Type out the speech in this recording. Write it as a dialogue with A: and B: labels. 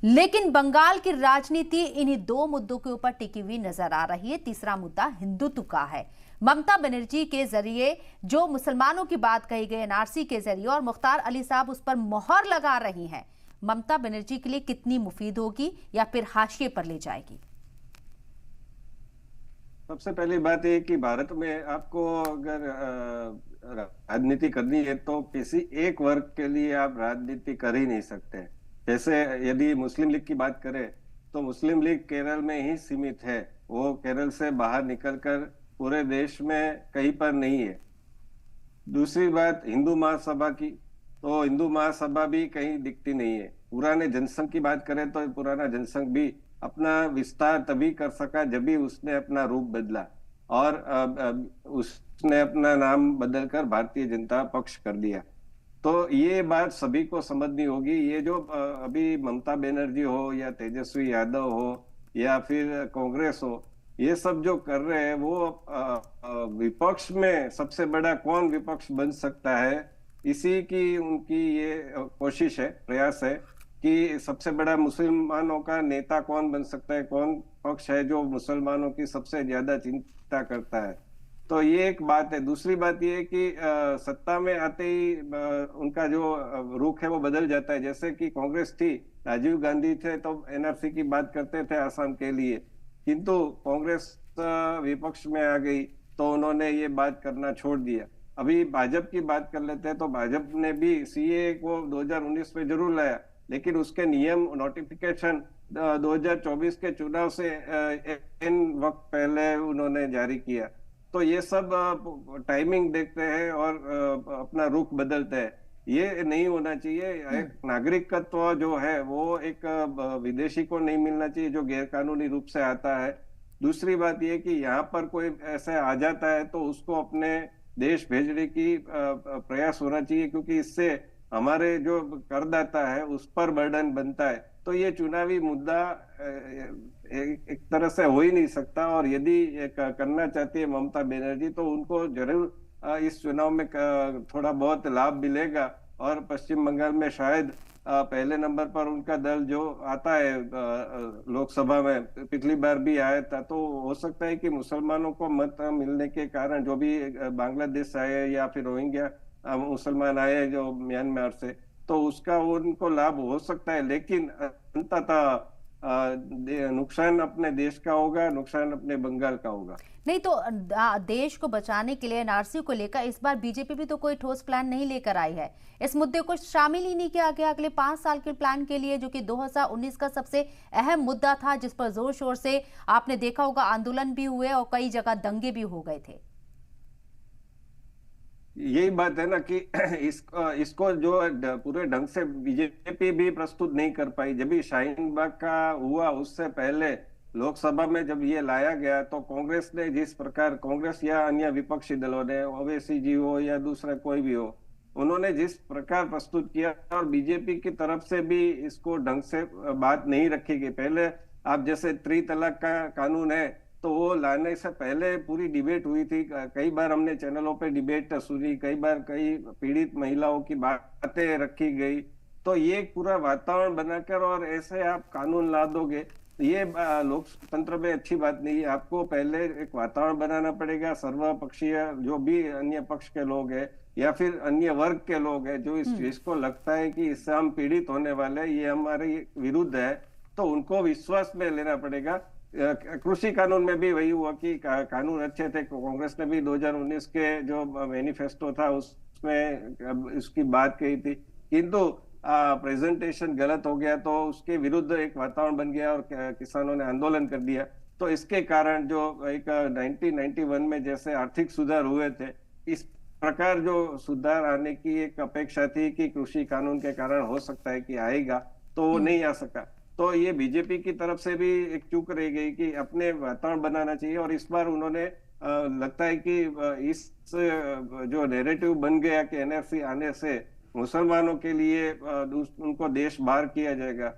A: लेकिन बंगाल की राजनीति इन्हीं दो मुद्दों के ऊपर टिकी हुई नजर आ रही है। तीसरा मुद्दा हिंदुत्व का है। ममता बनर्जी के जरिए जो मुसलमानों की बात कही गई एनआरसी के जरिए, और मुख्तार अली साहब उस पर मोहर लगा रही हैं, ममता बनर्जी के लिए कितनी मुफीद होगी या फिर हाशिए पर ले जाएगी?
B: सबसे पहली बात यह कि भारत में आपको अगर राजनीति करनी है तो किसी एक वर्ग के लिए आप राजनीति कर ही नहीं सकते। जैसे यदि मुस्लिम लीग की बात करें तो मुस्लिम लीग केरल में ही सीमित है, वो केरल से बाहर निकलकर पूरे देश में कहीं पर नहीं है। दूसरी बात हिंदू महासभा की, तो हिंदू महासभा भी कहीं दिखती नहीं है। पुराने जनसंघ की बात करें तो पुराना जनसंघ भी अपना विस्तार तभी कर सका जब भी उसने अपना रूप बदला और उसने अपना नाम बदलकर भारतीय जनता पक्ष कर दिया। तो ये बात सभी को समझनी होगी। ये जो अभी ममता बनर्जी हो या तेजस्वी यादव हो या फिर कांग्रेस हो, ये सब जो कर रहे हैं वो विपक्ष में सबसे बड़ा कौन विपक्ष बन सकता है, इसी की उनकी ये कोशिश है, प्रयास है कि सबसे बड़ा मुसलमानों का नेता कौन बन सकता है, कौन पक्ष है जो मुसलमानों की सबसे ज्यादा चिंता करता है। तो ये एक बात है। दूसरी बात ये है कि सत्ता में आते ही उनका जो रुख है वो बदल जाता है। जैसे कि कांग्रेस थी, राजीव गांधी थे तो एनआरसी की बात करते थे आसाम के लिए, किंतु कांग्रेस विपक्ष में आ गई तो उन्होंने ये बात करना छोड़ दिया। अभी भाजपा की बात कर लेते हैं तो भाजपा ने भी सीए को 2019 में जरूर लाया, लेकिन उसके नियम नोटिफिकेशन 2024 के चुनाव से इन वक्त पहले उन्होंने जारी किया। तो ये सब टाइमिंग देखते हैं और अपना रुख बदलते हैं। ये नहीं होना चाहिए। एक नागरिकत्व जो है वो एक विदेशी को नहीं मिलना चाहिए जो गैर कानूनी रूप से आता है। दूसरी बात ये कि यहाँ पर कोई ऐसा आ जाता है तो उसको अपने देश भेजने की प्रयास होना चाहिए, क्योंकि इससे हमारे जो करदाता है उस पर बर्डन बनता है। तो ये चुनावी मुद्दा एक तरह से हो ही नहीं सकता। और यदि करना चाहती है ममता बनर्जी तो उनको जरूर इस चुनाव में थोड़ा बहुत लाभ मिलेगा। और पश्चिम बंगाल में शायद पहले नंबर पर उनका दल जो आता है लोकसभा में, पिछली बार भी आया था, तो हो सकता है कि मुसलमानों को मत मिलने के कारण जो भी बांग्लादेश आए या फिर रोहिंग्या मुसलमान आए जो म्यांमार से, तो उसका उनको लाभ हो सकता है। लेकिन अंततः नुकसान अपने देश का होगा, नुकसान अपने बंगाल का होगा।
A: नहीं तो देश को बचाने के लिए एनआरसी को लेकर इस बार बीजेपी भी तो कोई ठोस प्लान नहीं लेकर आई है। इस मुद्दे को शामिल ही नहीं किया गया अगले 5 साल के प्लान के लिए, जो कि 2019 का सबसे अहम मुद्दा था, जिस पर जोर शोर से आपने देखा होगा आंदोलन भी हुए और कई जगह दंगे भी हो गए थे।
B: यही बात है ना कि इसको जो पूरे ढंग से बीजेपी भी प्रस्तुत नहीं कर पाई। जब भी शाहीन बाग का हुआ उससे पहले लोकसभा में जब ये लाया गया तो कांग्रेस ने जिस प्रकार, कांग्रेस या अन्य विपक्षी दलों ने, ओवैसी जी हो या दूसरा कोई भी हो, उन्होंने जिस प्रकार प्रस्तुत किया, और बीजेपी की तरफ से भी इसको ढंग से बात नहीं रखी गई। पहले आप जैसे त्रितलाक का कानून है तो वो लाने से पहले पूरी डिबेट हुई थी। कई बार हमने चैनलों पे डिबेट सुनी, कई बार कई पीड़ित महिलाओं की बातें रखी गई। तो ये पूरा वातावरण बनाकर और ऐसे आप कानून ला दोगे, ये लोकतंत्र में अच्छी बात नहीं है। आपको पहले एक वातावरण बनाना पड़ेगा। सर्वपक्षीय जो भी अन्य पक्ष के लोग हैं या फिर अन्य वर्ग के लोग हैं जो इस चीज को लगता है कि इससे हम पीड़ित होने वाले, ये हमारे विरुद्ध है, तो उनको विश्वास में लेना पड़ेगा। कृषि कानून में भी वही हुआ कि कानून अच्छे थे। कांग्रेस ने भी 2019 के जो मैनिफेस्टो था उसमें उसकी बात कही थी, किंतु प्रेजेंटेशन गलत हो गया तो उसके विरुद्ध एक वातावरण बन गया और किसानों ने आंदोलन कर दिया। तो इसके कारण जो एक 1991 में जैसे आर्थिक सुधार हुए थे, इस प्रकार जो सुधार आने की एक अपेक्षा थी कि कृषि कानून के कारण हो सकता है कि आएगा, तो वो नहीं आ सका। तो ये बीजेपी की तरफ से भी एक चूक रह गई कि अपने वातावरण बनाना चाहिए। और इस बार उन्होंने लगता है कि इस जो नैरेटिव बन गया कि एनआरसी आने से मुसलमानों के लिए उनको देश बाहर किया जाएगा,